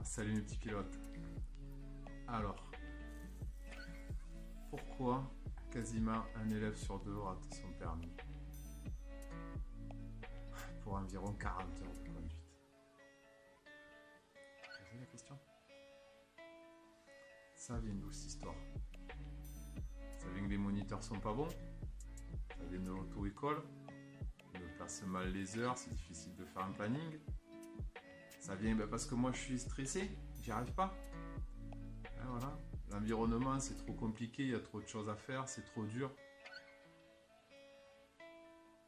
Salut mes petits pilotes. Alors, pourquoi quasiment un élève sur deux rate son permis pour environ 40 heures de conduite? Vous avez la question? Ça vient d'où cette histoire? Ça vient que les moniteurs sont pas bons? Ça vient de l'auto-école? On ne place mal les heures, c'est difficile de faire un planning? Ça vient parce que moi je suis stressé, j'y arrive pas. Et voilà. L'environnement c'est trop compliqué, il y a trop de choses à faire, c'est trop dur.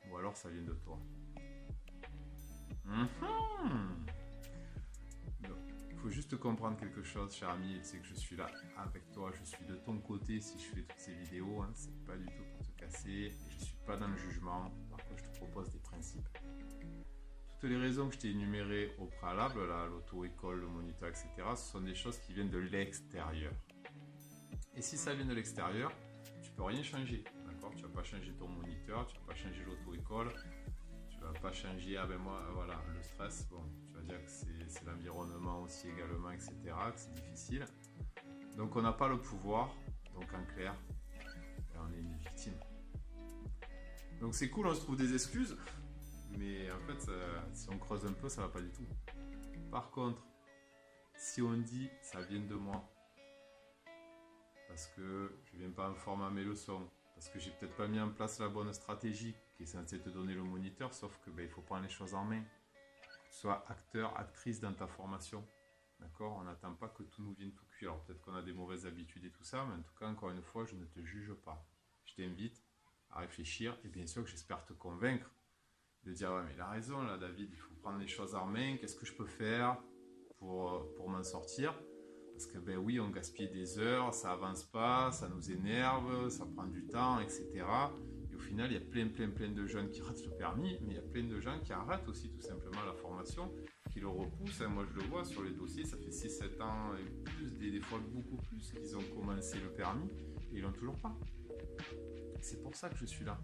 Ou alors ça vient de toi. Il faut juste comprendre quelque chose, cher ami, c'est que je suis là avec toi, je suis de ton côté si je fais toutes ces vidéos, hein, c'est pas du tout pour te casser, et je suis pas dans le jugement, par contre je te propose des principes. Toutes les raisons que je t'ai énumérées au préalable, l'auto-école, le moniteur, etc., ce sont des choses qui viennent de l'extérieur. Et si ça vient de l'extérieur, tu peux rien changer, d'accord? Tu vas pas changer ton moniteur, tu vas pas changer l'auto-école, tu vas pas changer, voilà, le stress, bon, tu vas dire que c'est l'environnement aussi également, etc., que c'est difficile. Donc on n'a pas le pouvoir, donc en clair, on est une victime. Donc c'est cool, on se trouve des excuses, mais en fait, si on creuse un peu, ça va pas du tout. Par contre, si on dit ça vient de moi, parce que je viens pas en forme à mes leçons, parce que j'ai peut-être pas mis en place la bonne stratégie qui est censée te donner le moniteur, sauf que il faut prendre les choses en main. Que tu sois acteur, actrice dans ta formation. D'accord? On n'attend pas que tout nous vienne tout cuit. Alors peut-être qu'on a des mauvaises habitudes et tout ça, mais en tout cas, encore une fois, je ne te juge pas. Je t'invite à réfléchir et bien sûr que j'espère te convaincre de dire ouais mais il a raison là David, il faut prendre les choses en main, qu'est-ce que je peux faire pour m'en sortir? Parce que oui, on gaspille des heures, ça avance pas, ça nous énerve, ça prend du temps, etc. Et au final, il y a plein de jeunes qui ratent le permis, mais il y a plein de gens qui arrêtent aussi tout simplement la formation, qui le repoussent. Moi, je le vois sur les dossiers, ça fait 6-7 ans, et plus, des fois beaucoup plus, qu'ils ont commencé le permis, et ils l'ont toujours pas. C'est pour ça que je suis là.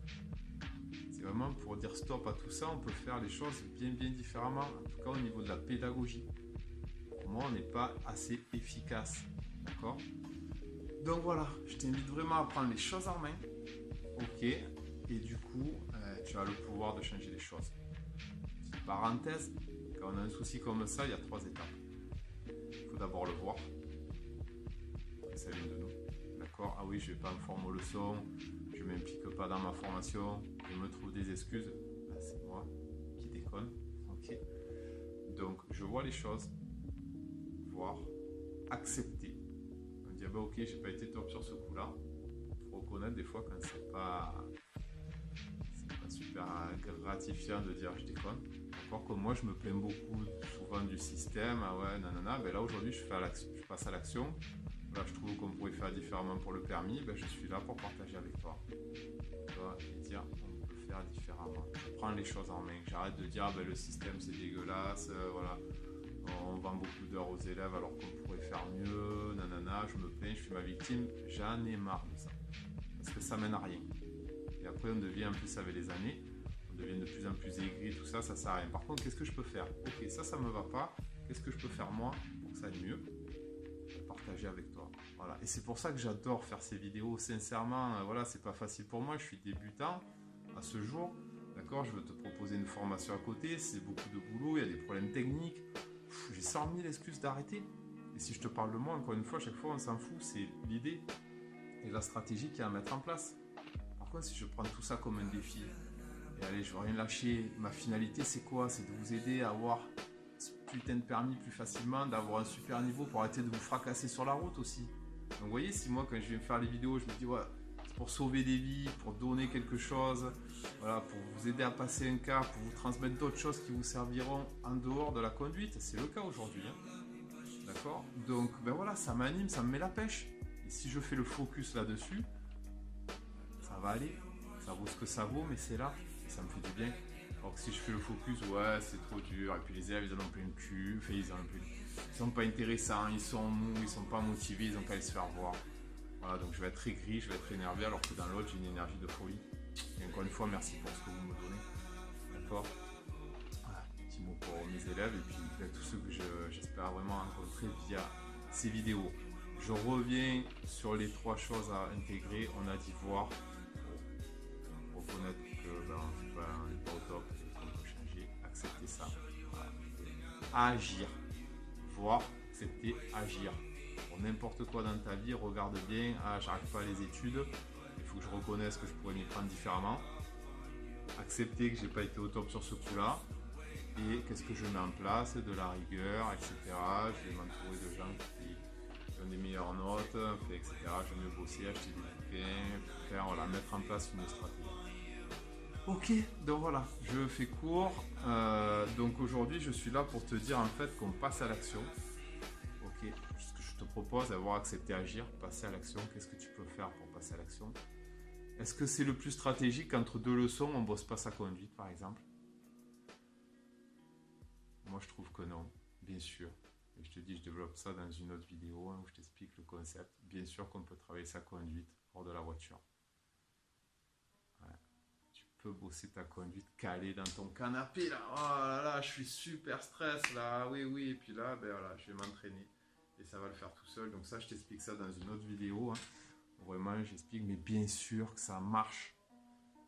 C'est vraiment pour dire stop à tout ça, on peut faire les choses bien différemment, en tout cas au niveau de la pédagogie. Pour moi, on n'est pas assez efficace, d'accord? Donc voilà, je t'invite vraiment à prendre les choses en main, ok? Et du coup, tu as le pouvoir de changer les choses. Petite parenthèse, quand on a un souci comme ça, il y a 3 étapes. Il faut d'abord le voir, ça vient de nous, d'accord? Ah oui, je ne vais pas me former aux leçons, je ne m'implique pas dans ma formation, je me trouve des excuses, c'est moi qui déconne, ok? Donc je vois les choses, voir, accepter. On dit ok, j'ai pas été top sur ce coup-là. Il faut reconnaître des fois quand c'est pas super gratifiant de dire je déconne. Encore que moi je me plains beaucoup souvent du système, ah ouais nanana, là aujourd'hui je passe à l'action. Là je trouve qu'on pourrait faire différemment pour le permis, je suis là pour partager avec toi. Et dire on peut faire différemment. Je prends les choses en main. J'arrête de dire le système c'est dégueulasse, voilà. On vend beaucoup d'heures aux élèves alors qu'on pourrait faire mieux, nanana, je me plains, je suis ma victime, j'en ai marre de ça. Parce que ça mène à rien. Et après on devient en plus avec les années, on devient de plus en plus aigri, tout ça, ça sert à rien. Par contre, qu'est-ce que je peux faire? Ok, ça me va pas, qu'est-ce que je peux faire moi pour que ça aille mieux? Partager avec toi. Voilà. Et c'est pour ça que j'adore faire ces vidéos, sincèrement, voilà, c'est pas facile pour moi, je suis débutant à ce jour, d'accord, je veux te proposer une formation à côté, c'est beaucoup de boulot, il y a des problèmes techniques. J'ai 100 000 excuses d'arrêter. Et si je te parle de moi, encore une fois, à chaque fois, on s'en fout. C'est l'idée et la stratégie qu'il y a à mettre en place. Par contre, si je prends tout ça comme un défi, et allez, je ne veux rien lâcher, ma finalité, c'est quoi? C'est de vous aider à avoir ce putain de permis plus facilement, d'avoir un super niveau pour arrêter de vous fracasser sur la route aussi. Donc, vous voyez, si moi, quand je viens faire les vidéos, je me dis, ouais, c'est pour sauver des vies, pour donner quelque chose, voilà, pour vous aider à passer un cap, pour vous transmettre d'autres choses qui vous serviront en dehors de la conduite. C'est le cas aujourd'hui. Hein. D'accord? Donc, voilà, ça m'anime, ça me met la pêche. Et si je fais le focus là-dessus, ça va aller. Ça vaut ce que ça vaut, mais c'est là. Et ça me fait du bien. Alors que si je fais le focus, ouais, c'est trop dur. Et puis les élèves, ils en ont plein le cul. Enfin, ils sont pas intéressants, ils sont mous, ils sont pas motivés, ils ont qu'à aller se faire voir. Voilà, donc je vais être aigri, je vais être énervé, alors que dans l'autre, j'ai une énergie de folie. Et encore une fois, merci pour ce que vous me donnez. D'accord? Voilà, petit mot pour mes élèves et puis tous ceux que j'espère vraiment rencontrer via ces vidéos. Je reviens sur les 3 choses à intégrer. On a dit voir, pour reconnaître que on n'est pas au top, qu'on peut changer, accepter ça. Voilà. Agir, voir, accepter, agir. Pour n'importe quoi dans ta vie, regarde bien, j'arrive pas à les études, il faut que je reconnaisse que je pourrais m'y prendre différemment. Accepter que j'ai pas été au top sur ce coup-là. Et qu'est-ce que je mets en place? De la rigueur, etc. Je vais m'entourer de gens qui ont des meilleures notes, etc. Je vais mieux bosser, acheter des bouquins, voilà, mettre en place une stratégie. Ok, donc voilà, je fais court. Donc aujourd'hui, je suis là pour te dire en fait qu'on passe à l'action. Ok, ce que je te propose, d'avoir accepté agir, passer à l'action. Qu'est-ce que tu peux faire pour passer à l'action? Est-ce que c'est le plus stratégique entre 2 leçons, on bosse pas sa conduite par exemple? Moi, je trouve que non, bien sûr. Et je te dis, je développe ça dans une autre vidéo où je t'explique le concept. Bien sûr qu'on peut travailler sa conduite hors de la voiture. Ouais. Tu peux bosser ta conduite calée dans ton canapé, là. Oh là là, je suis super stress, là. Oui, oui. Et puis là, voilà, je vais m'entraîner. Et ça va le faire tout seul. Donc ça, je t'explique ça dans une autre vidéo. Vraiment, j'explique, mais bien sûr que ça marche.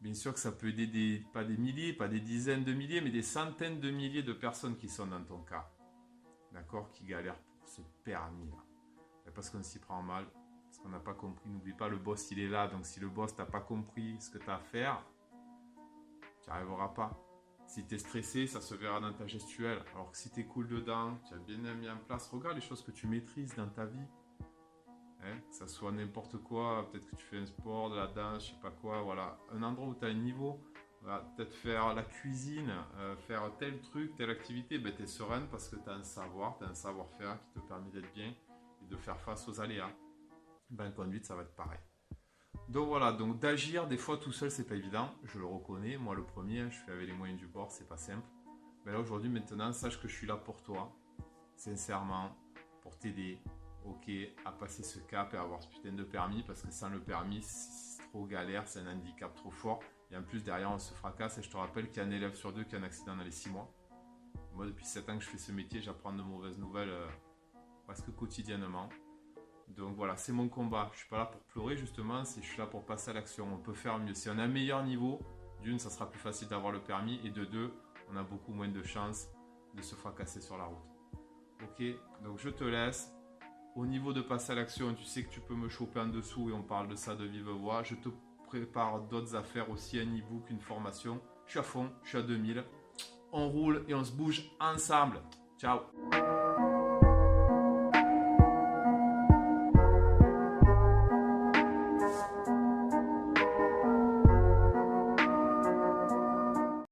Bien sûr que ça peut aider pas des milliers, pas des dizaines de milliers, mais des centaines de milliers de personnes qui sont dans ton cas. D'accord? Qui galèrent pour ce permis-là. Parce qu'on s'y prend mal, parce qu'on n'a pas compris. N'oublie pas, le boss, il est là. Donc si le boss t'a pas compris ce que tu as à faire, tu n'y arriveras pas. Si tu es stressé, ça se verra dans ta gestuelle. Alors que si tu es cool dedans, tu as bien mis en place, regarde les choses que tu maîtrises dans ta vie. Que ça soit n'importe quoi, peut-être que tu fais un sport, de la danse, je sais pas quoi, voilà. Un endroit où tu as un niveau, voilà, peut-être faire la cuisine, faire tel truc, telle activité, tu es sereine parce que tu as un savoir, tu as un savoir-faire qui te permet d'être bien et de faire face aux aléas. En conduite, ça va être pareil. Donc voilà, donc d'agir des fois tout seul, c'est pas évident, je le reconnais. Moi le premier, je fais avec les moyens du bord, c'est pas simple. Mais là aujourd'hui, maintenant, sache que je suis là pour toi, sincèrement, pour t'aider. Ok, à passer ce cap et à avoir ce putain de permis, parce que sans le permis, c'est trop galère, c'est un handicap trop fort. Et en plus, derrière, on se fracasse. Et je te rappelle qu'il y a un élève sur 2 qui a un accident dans les 6 mois. Moi, depuis 7 ans que je fais ce métier, j'apprends de mauvaises nouvelles presque quotidiennement. Donc voilà, c'est mon combat. Je ne suis pas là pour pleurer, justement, je suis là pour passer à l'action. On peut faire mieux. Si on a un meilleur niveau, d'une, ça sera plus facile d'avoir le permis. Et de 2, on a beaucoup moins de chances de se fracasser sur la route. Ok, donc je te laisse. Au niveau de passer à l'action, tu sais que tu peux me choper en dessous et on parle de ça de vive voix. Je te prépare d'autres affaires aussi, un e-book, une formation. Je suis à fond, je suis à 2000. On roule et on se bouge ensemble. Ciao!